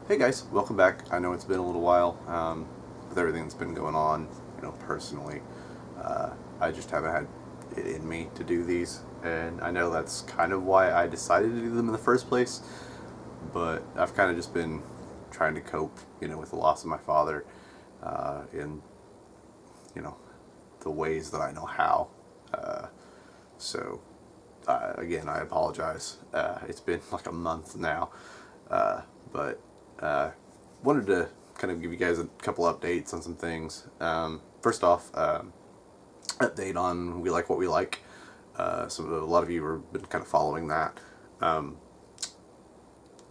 Hey guys, welcome back. I know it's been a little while with everything that's been going on, personally. I just haven't had it in me to do these, and I know that's kind of why I decided to do them in the first place, but I've kind of just been trying to cope, with the loss of my father in, you know, the ways that I know how. So, again, I apologize. It's been like a month now, but uh, wanted to kind of give you guys a couple updates on some things. First off, update on We Like What We Like. So a lot of you have been kind of following that.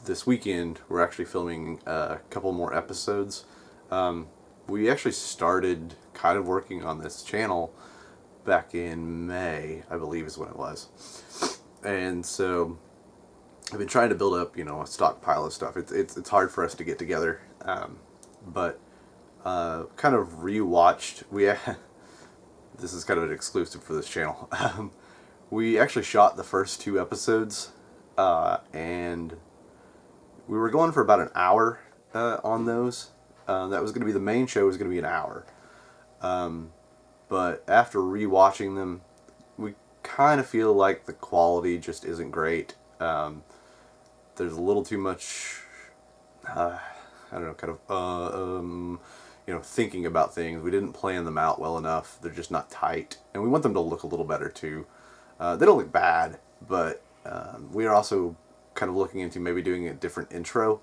This weekend, we're actually filming a couple more episodes. We actually started kind of working on this channel back in May, I believe is when it was. And so I've been trying to build up, a stockpile of stuff. It's hard for us to get together, but kind of rewatched. This is kind of an exclusive for this channel. We actually shot the first two episodes, and we were going for about an hour on those. That was going to be the main show. Was going to be an hour, but after rewatching them, we kind of feel like the quality just isn't great. There's a little too much, I don't know, kind of, thinking about things. We didn't plan them out well enough. They're just not tight. And we want them to look a little better too. They don't look bad, but we are also kind of looking into maybe doing a different intro.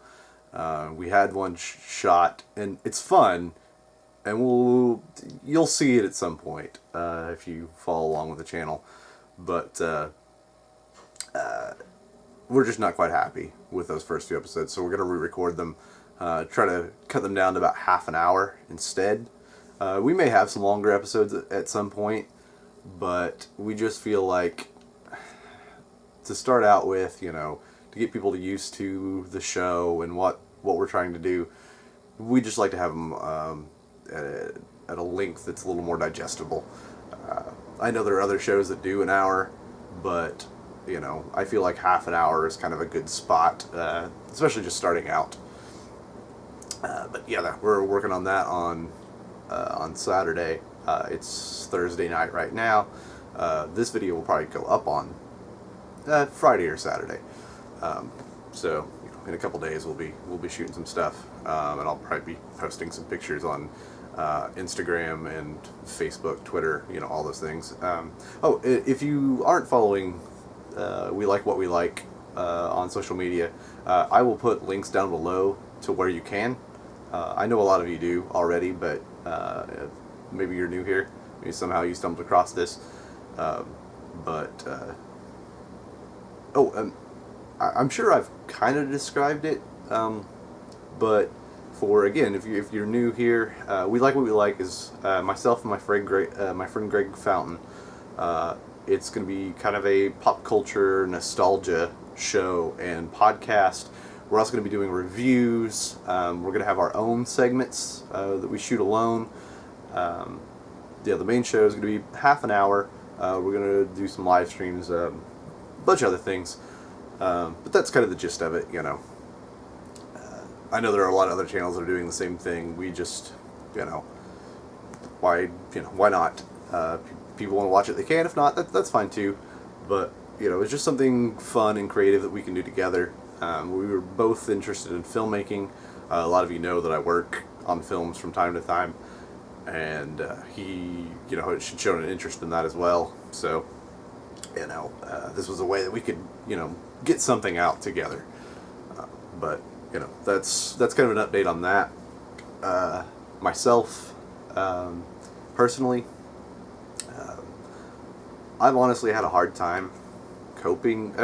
We had one shot, and it's fun, and you'll see it at some point if you follow along with the channel. But we're just not quite happy with those first two episodes, so we're going to re-record them, try to cut them down to about half an hour instead. We may have some longer episodes at some point, but we just feel like to start out with, to get people used to the show and what we're trying to do, we just like to have them at a length that's a little more digestible. I know there are other shows that do an hour, but I feel like half an hour is kind of a good spot, especially just starting out. But yeah, we're working on that on Saturday. It's Thursday night right now. This video will probably go up on Friday or Saturday. So in a couple days we'll be shooting some stuff, and I'll probably be posting some pictures on Instagram and Facebook, Twitter, all those things. If you aren't following We Like What We Like on social media, I will put links down below to where you can. I know a lot of you do already, but maybe you're new here. Maybe somehow you stumbled across this. I'm sure I've kind of described it, but again, if you're new here, We Like What We Like is myself and my friend Greg Fountain. It's going to be kind of a pop culture nostalgia show and podcast. We're also going to be doing reviews. We're going to have our own segments that we shoot alone. The main show is going to be half an hour. We're going to do some live streams, a bunch of other things. But that's kind of the gist of it, I know there are a lot of other channels that are doing the same thing. We just, why not? People want to watch it, they can. If not, that's fine too. But it's just something fun and creative that we can do together. We were both interested in filmmaking. A lot of you know that I work on films from time to time, and he, had shown an interest in that as well. So, this was a way that we could, get something out together. But that's kind of an update on that. Myself, personally, I've honestly had a hard time coping.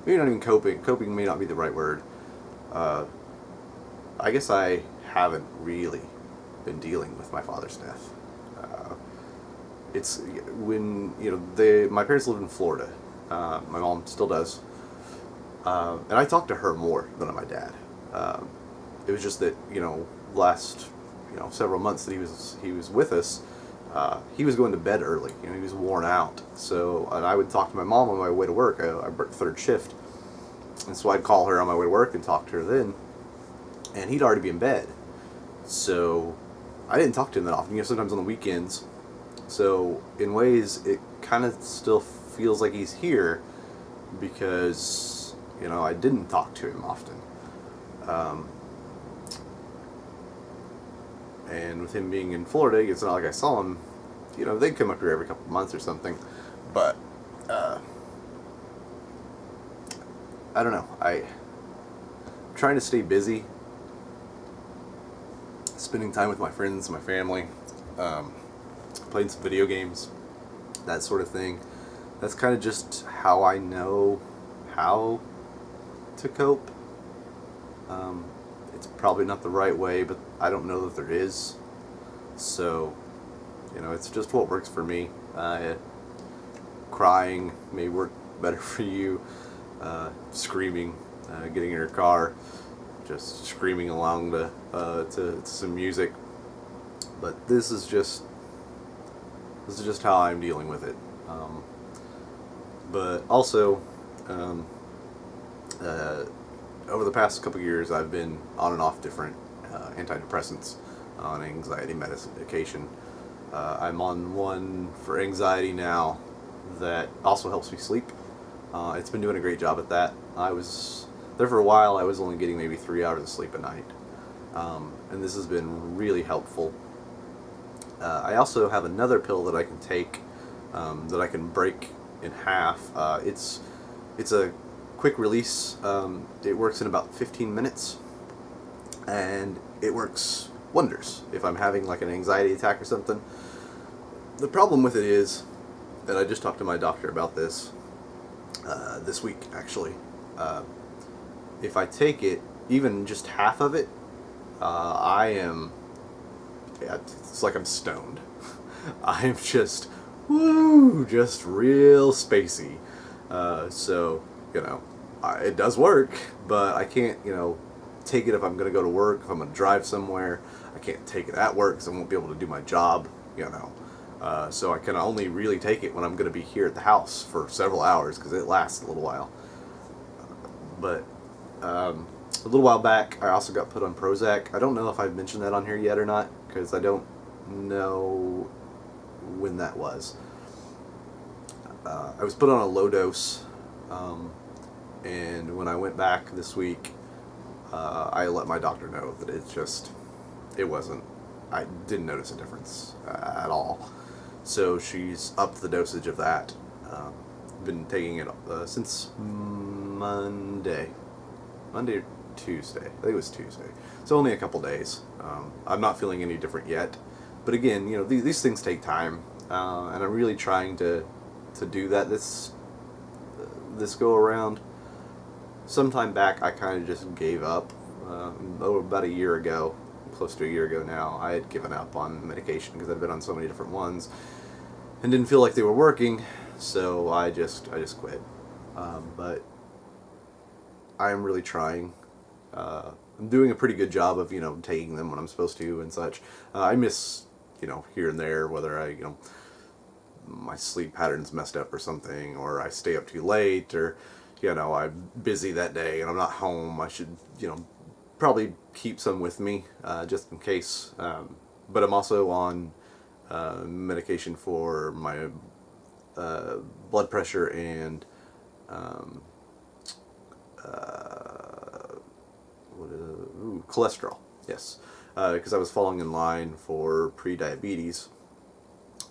Maybe not even coping. Coping may not be the right word. I guess I haven't really been dealing with my father's death. It's when my parents lived in Florida. My mom still does, and I talked to her more than my dad. It was just that last several months that he was with us, he was going to bed early. He was worn out. So, and I would talk to my mom on my way to work. I worked third shift, and so I'd call her on my way to work and talk to her then. and he'd already be in bed. So I didn't talk to him that often, sometimes on the weekends. So in ways, it kind of still feels like he's here because, I didn't talk to him often. And with him being in Florida, it's not like I saw him, they'd come up here every couple of months or something. But, I don't know. I'm trying to stay busy, spending time with my friends, my family, playing some video games, that sort of thing. That's kind of just how I know how to cope. It's probably not the right way, but I don't know that there is. So, it's just what works for me. Crying may work better for you. Screaming, getting in your car, just screaming along to some music. But this is just how I'm dealing with it. But also, over the past couple of years, I've been on and off different antidepressants, on anxiety medication. I'm on one for anxiety now that also helps me sleep. It's been doing a great job at that. I was there for a while. I was only getting maybe 3 hours of sleep a night, and this has been really helpful. I also have another pill that I can take that I can break in half. It's a quick release. It works in about 15 minutes, and it works wonders if I'm having like an anxiety attack or something. The problem with it is, and I just talked to my doctor about this this week actually. If I take it, even just half of it, it's like I'm stoned. I'm just real spacey. So, it does work, but I can't, take it if I'm going to go to work, if I'm going to drive somewhere. I can't take it at work because I won't be able to do my job, So I can only really take it when I'm going to be here at the house for several hours because it lasts a little while. But a little while back, I also got put on Prozac. I don't know if I've mentioned that on here yet or not because I don't know when that was. I was put on a low dose, and when I went back this week, I let my doctor know that I didn't notice a difference at all. So she's upped the dosage of that. Been taking it since Monday or Tuesday. I think it was Tuesday. So only a couple days. I'm not feeling any different yet. But again, these things take time, and I'm really trying to do that this go around. Sometime back, I kind of just gave up. About a year ago, close to a year ago now, I had given up on medication because I'd been on so many different ones and didn't feel like they were working. So I just quit. But I am really trying. I'm doing a pretty good job of taking them when I'm supposed to and such. I miss here and there whether my sleep pattern's messed up or something, or I stay up too late, or I'm busy that day and I'm not home. I should probably keep some with me just in case. But I'm also on medication for my blood pressure and cholesterol. Yes, because I was falling in line for pre-diabetes.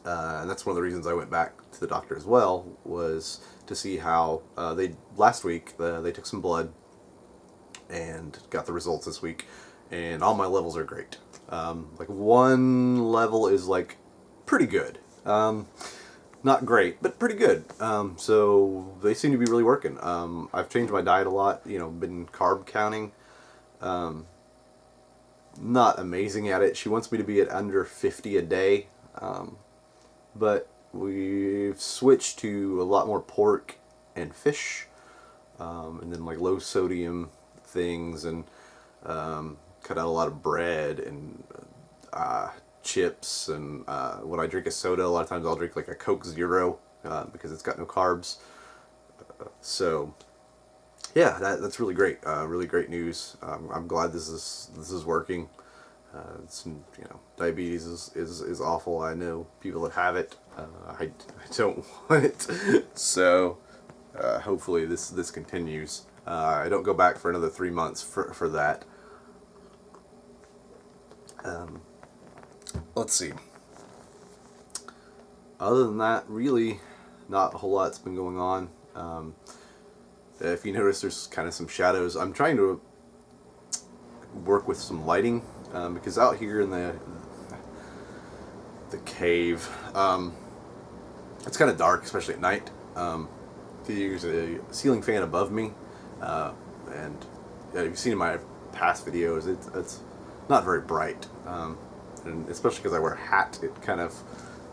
And that's one of the reasons I went back to the doctor as well, was to see how last week they took some blood and got the results this week, and all my levels are great. Like one level is like pretty good. Not great, but pretty good. So they seem to be really working. I've changed my diet a lot, been carb counting. Not amazing at it. She wants me to be at under 50 a day. But we've switched to a lot more pork and fish, and then like low sodium things, and cut out a lot of bread and chips, and when I drink a soda, a lot of times I'll drink like a Coke Zero because it's got no carbs. So yeah, that's really great. Really great news. I'm glad this is working. Diabetes is awful. I know people that have it. I don't want it. So hopefully this continues. I don't go back for another 3 months for that. Let's see. Other than that, really, not a whole lot's been going on. If you notice, there's kind of some shadows. I'm trying to work with some lighting because out here in the cave, it's kind of dark, especially at night. There's a ceiling fan above me, and you've seen in my past videos, it's not very bright, and especially because I wear a hat, it kind of,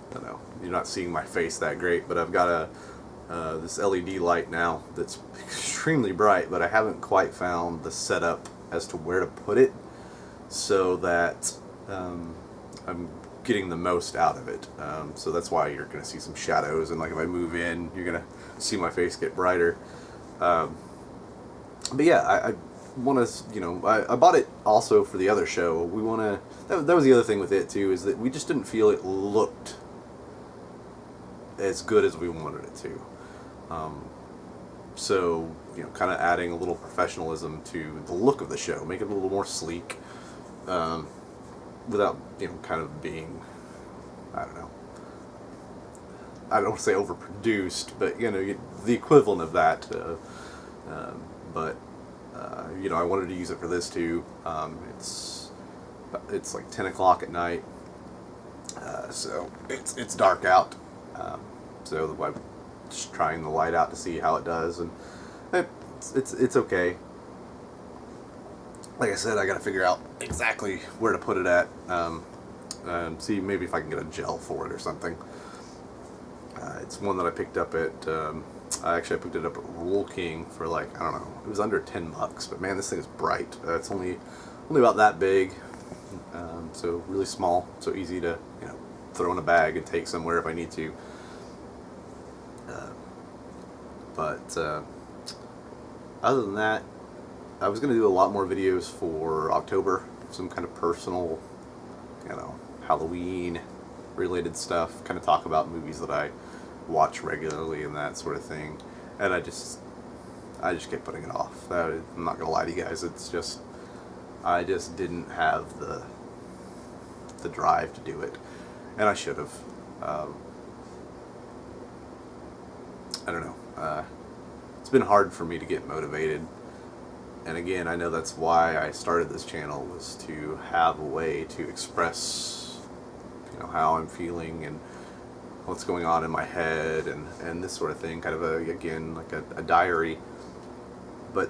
I don't know, you're not seeing my face that great, but I've got this LED light now that's extremely bright, but I haven't quite found the setup as to where to put it so that I'm getting the most out of it. So that's why you're going to see some shadows, and like if I move in, you're going to see my face get brighter. But yeah, I want to, I bought it also for the other show. We want to, that was the other thing with it too, is that we just didn't feel it looked as good as we wanted it to. So, kind of adding a little professionalism to the look of the show, make it a little more sleek, without, kind of being, I don't know, I don't want to say overproduced, but, the equivalent of that. But, I wanted to use it for this too. It's like 10 o'clock at night, so it's dark out. So I'm just trying the light out to see how it does, and it's okay. Like I said, I got to figure out exactly where to put it at, and see maybe if I can get a gel for it or something. It's one that I picked up at, I picked it up at Roll King for like, I don't know, it was under $10, but man, this thing is bright. It's only about that big, so really small, so easy to, throw in a bag and take somewhere if I need to. But other than that, I was going to do a lot more videos for October, some kind of personal, Halloween related stuff, kind of talk about movies that I watch regularly and that sort of thing. And I just kept putting it off. I'm not going to lie to you guys, it's just, I just didn't have the drive to do it, and I should have. I don't know. It's been hard for me to get motivated, and again, I know that's why I started this channel, was to have a way to express, how I'm feeling and what's going on in my head and this sort of thing. Kind of again, like a diary, but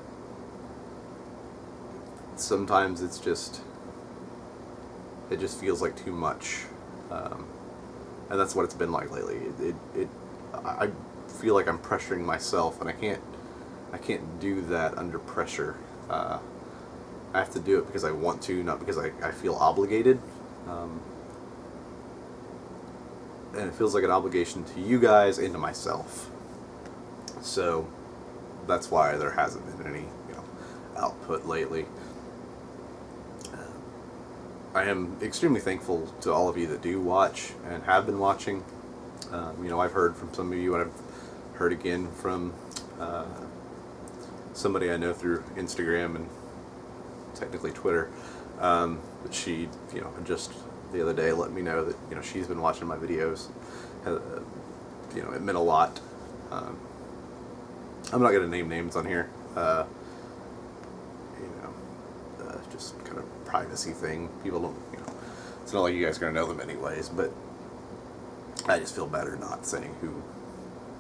sometimes it just feels like too much, and that's what it's been like lately. I feel like I'm pressuring myself, and I can't do that under pressure. I have to do it because I want to, not because I feel obligated. And it feels like an obligation to you guys and to myself. So that's why there hasn't been any, output lately. I am extremely thankful to all of you that do watch and have been watching. I've heard from some of you, and I've heard again from somebody I know through Instagram and technically Twitter. But she, just the other day let me know that, she's been watching my videos. It meant a lot. I'm not going to name names on here. Just kind of privacy thing. People don't, it's not like you guys are going to know them anyways, but I just feel better not saying who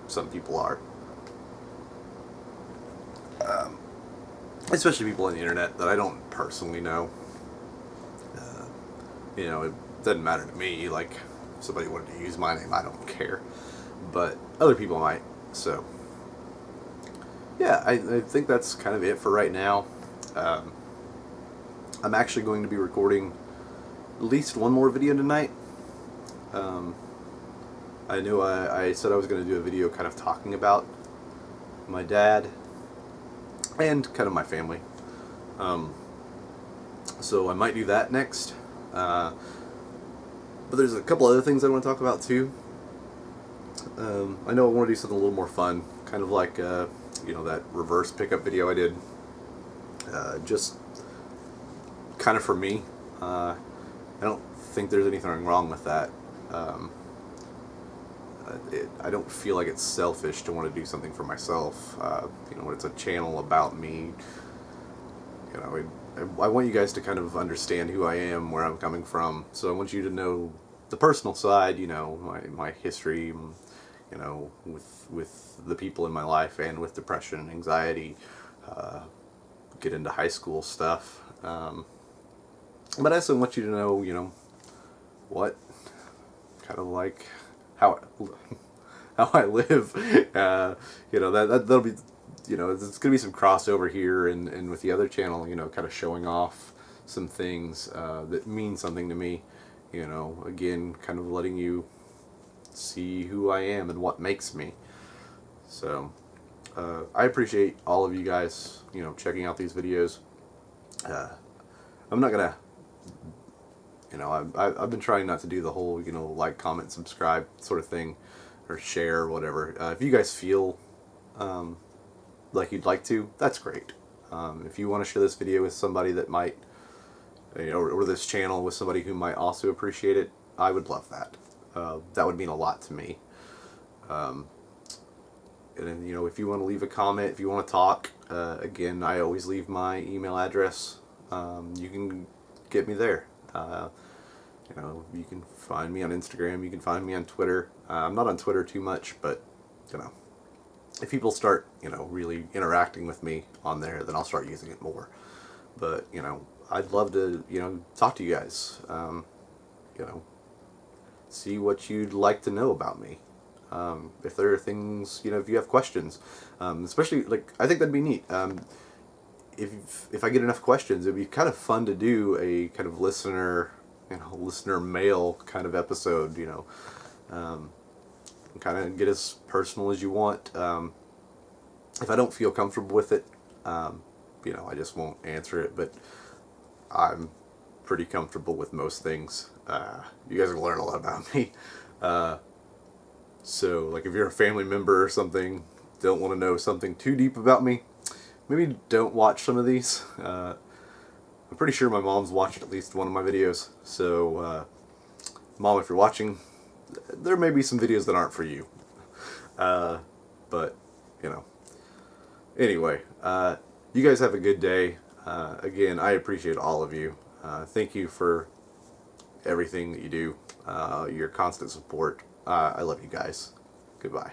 some people are. Especially people on the internet that I don't personally know. It doesn't matter to me. Like, if somebody wanted to use my name, I don't care. But other people might. So, yeah, I think that's kind of it for right now. I'm actually going to be recording at least one more video tonight. I knew I said I was going to do a video kind of talking about my dad, and kind of my family. So I might do that next. But there's a couple other things I want to talk about too. I know I want to do something a little more fun, kind of like that reverse pickup video I did. Just kind of for me. I don't think there's anything wrong with that. I don't feel like it's selfish to want to do something for myself. When it's a channel about me, I want you guys to kind of understand who I am, where I'm coming from. So I want you to know the personal side, my history, with the people in my life and with depression and anxiety, get into high school stuff. But I also want you to know, what kind of like how I live. That'll be, there's gonna be some crossover here and with the other channel, kind of showing off some things that mean something to me. Again, kind of letting you see who I am and what makes me. So I appreciate all of you guys, checking out these videos. I'm not gonna, I've been trying not to do the whole, like, comment, subscribe sort of thing, or share, or whatever. If you guys feel like you'd like to, that's great. If you want to share this video with somebody that might, or this channel with somebody who might also appreciate it, I would love that. That would mean a lot to me. And then, if you want to leave a comment, if you want to talk, again, I always leave my email address. You can get me there. You can find me on Instagram, you can find me on Twitter. I'm not on Twitter too much, but, if people start, really interacting with me on there, then I'll start using it more. But, I'd love to, talk to you guys. See what you'd like to know about me. If there are things, if you have questions, especially, like, I think that'd be neat. If I get enough questions, it'd be kind of fun to do a kind of listener mail kind of episode, kind of get as personal as you want. If I don't feel comfortable with it, I just won't answer it, but I'm pretty comfortable with most things. You guys are gonna learn a lot about me. So, like, if you're a family member or something, don't want to know something too deep about me, maybe don't watch some of these. I'm pretty sure my mom's watched at least one of my videos, so Mom, if you're watching, there may be some videos that aren't for you. But, anyway, you guys have a good day. Again, I appreciate all of you. Thank you for everything that you do, your constant support. I love you guys. Goodbye.